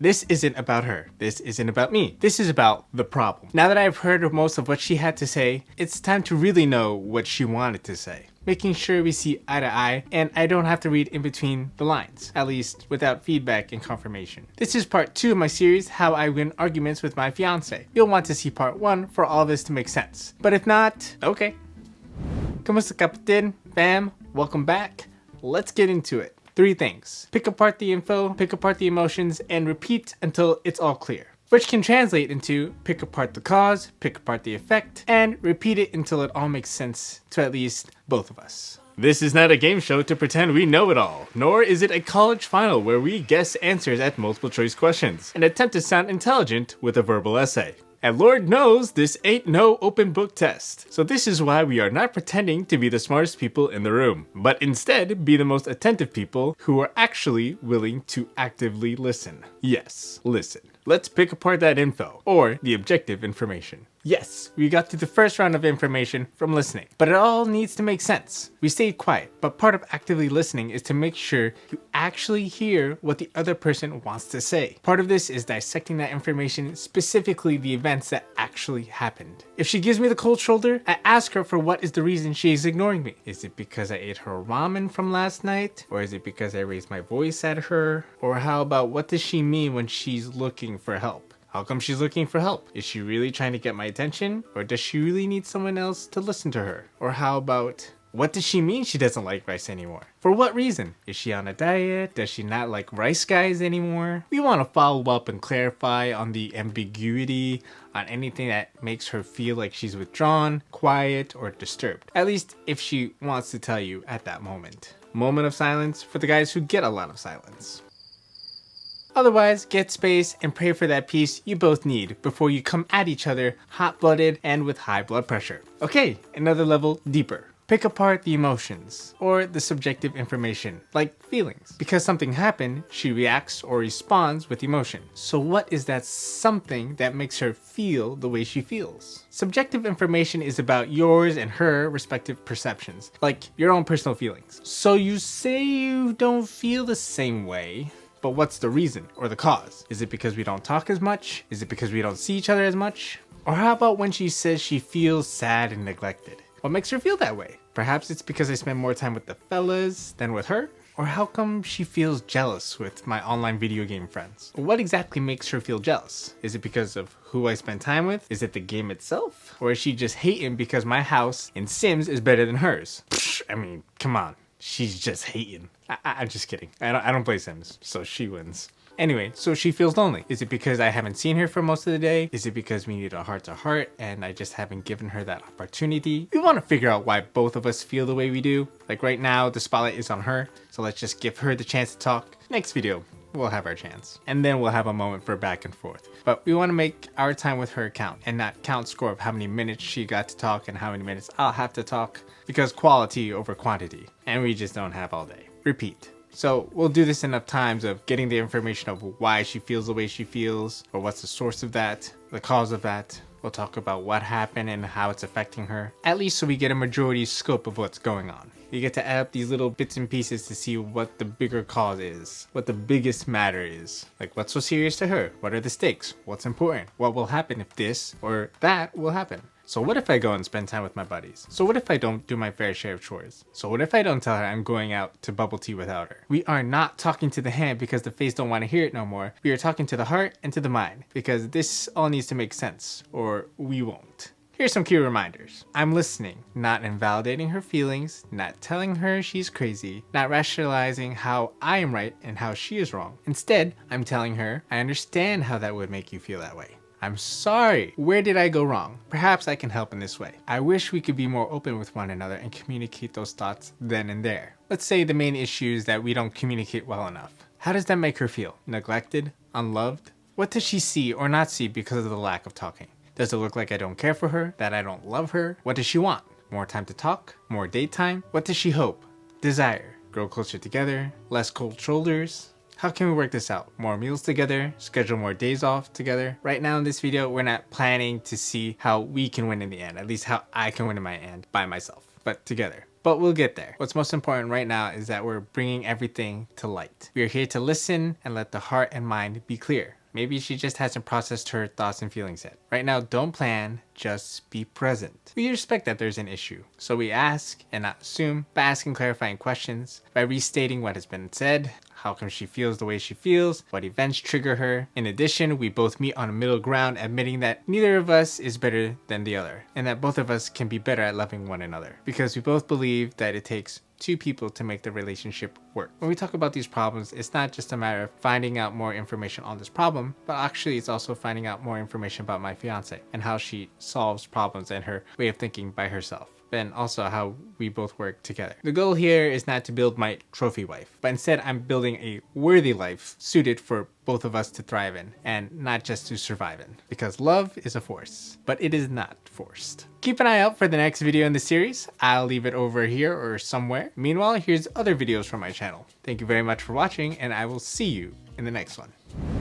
This isn't about her. This isn't about me. This is about the problem. Now that I've heard most of what she had to say, it's time to really know what she wanted to say. Making sure we see eye to eye and I don't have to read in between the lines, at least without feedback and confirmation. This is part 2 of my series, How I Win Arguments with My Fiancé. You'll want to see part 1 for all of this to make sense. But if not, okay. Kamusta kapatid, fam? Welcome back. Let's get into it. 3 things. Pick apart the info, pick apart the emotions, and repeat until it's all clear. Which can translate into pick apart the cause, pick apart the effect, and repeat it until it all makes sense to at least both of us. This is not a game show to pretend we know it all, nor is it a college final where we guess answers at multiple choice questions and attempt to sound intelligent with a verbal essay. And Lord knows this ain't no open book test. So this is why we are not pretending to be the smartest people in the room, but instead be the most attentive people who are actually willing to actively listen. Yes, listen. Let's pick apart that info, or the objective information. Yes, we got through the first round of information from listening, but it all needs to make sense. We stayed quiet, but part of actively listening is to make sure you actually hear what the other person wants to say. Part of this is dissecting that information, specifically the events that actually happened. If she gives me the cold shoulder, I ask her for what is the reason she is ignoring me. Is it because I ate her ramen from last night? Or is it because I raised my voice at her? Or how about what does she mean when she's looking for help? How come she's looking for help? Is she really trying to get my attention? Or does she really need someone else to listen to her? Or how about, what does she mean she doesn't like rice anymore? For what reason? Is she on a diet? Does she not like rice guys anymore? We want to follow up and clarify on the ambiguity, on anything that makes her feel like she's withdrawn, quiet, or disturbed. At least if she wants to tell you at that moment. Moment of silence for the guys who get a lot of silence. Otherwise, get space and pray for that peace you both need before you come at each other hot-blooded and with high blood pressure. Okay, another level deeper. Pick apart the emotions, or the subjective information, like feelings. Because something happened, she reacts or responds with emotion. So what is that something that makes her feel the way she feels? Subjective information is about yours and her respective perceptions, like your own personal feelings. So you say you don't feel the same way, but what's the reason or the cause? Is it because we don't talk as much? Is it because we don't see each other as much? Or how about when she says she feels sad and neglected? What makes her feel that way? Perhaps it's because I spend more time with the fellas than with her? Or how come she feels jealous with my online video game friends? What exactly makes her feel jealous? Is it because of who I spend time with? Is it the game itself? Or is she just hating because my house in Sims is better than hers? I mean, come on. She's just hating. I'm just kidding. I don't play Sims, so she wins. Anyway, so she feels lonely. Is it because I haven't seen her for most of the day? Is it because we need a heart-to-heart and I just haven't given her that opportunity? We want to figure out why both of us feel the way we do. Like right now, the spotlight is on her, so let's just give her the chance to talk. Next video, we'll have our chance. And then we'll have a moment for back and forth. But we want to make our time with her count and not count score of how many minutes she got to talk and how many minutes I'll have to talk, because quality over quantity, and we just don't have all day. Repeat. So we'll do this enough times of getting the information of why she feels the way she feels, or what's the source of that, the cause of that. We'll talk about what happened and how it's affecting her, at least so we get a majority scope of what's going on. You get to add up these little bits and pieces to see what the bigger cause is, what the biggest matter is. Like, what's so serious to her? What are the stakes? What's important? What will happen if this or that will happen? So what if I go and spend time with my buddies? So what if I don't do my fair share of chores? So what if I don't tell her I'm going out to bubble tea without her? We are not talking to the hand because the face don't want to hear it no more. We are talking to the heart and to the mind, because this all needs to make sense, or we won't. Here's some key reminders. I'm listening, not invalidating her feelings, not telling her she's crazy, not rationalizing how I am right and how she is wrong. Instead, I'm telling her, I understand how that would make you feel that way. I'm sorry. Where did I go wrong? Perhaps I can help in this way. I wish we could be more open with one another and communicate those thoughts then and there. Let's say the main issue is that we don't communicate well enough. How does that make her feel? Neglected? Unloved? What does she see or not see because of the lack of talking? Does it look like I don't care for her? That I don't love her? What does she want? More time to talk? More date time? What does she hope? Desire? Grow closer together? Less cold shoulders? How can we work this out? More meals together? Schedule more days off together? Right now in this video, we're not planning to see how we can win in the end. At least how I can win in my end by myself. But together. but we'll get there. What's most important right now is that we're bringing everything to light. We are here to listen and let the heart and mind be clear. Maybe she just hasn't processed her thoughts and feelings yet. Right now, don't plan, just be present. We respect that there's an issue, so we ask and not assume by asking clarifying questions, by restating what has been said, how come she feels the way she feels, what events trigger her. In addition, we both meet on a middle ground, admitting that neither of us is better than the other, and that both of us can be better at loving one another, because we both believe that it takes two people to make the relationship work. When we talk about these problems, it's not just a matter of finding out more information on this problem, but actually it's also finding out more information about my fiance and how she solves problems and her way of thinking by herself, and also how we both work together. The goal here is not to build my trophy wife, but instead I'm building a worthy life suited for both of us to thrive in and not just to survive in, because love is a force, but it is not forced. Keep an eye out for the next video in the series. I'll leave it over here or somewhere. Meanwhile, here's other videos from my channel. Thank you very much for watching, and I will see you in the next one.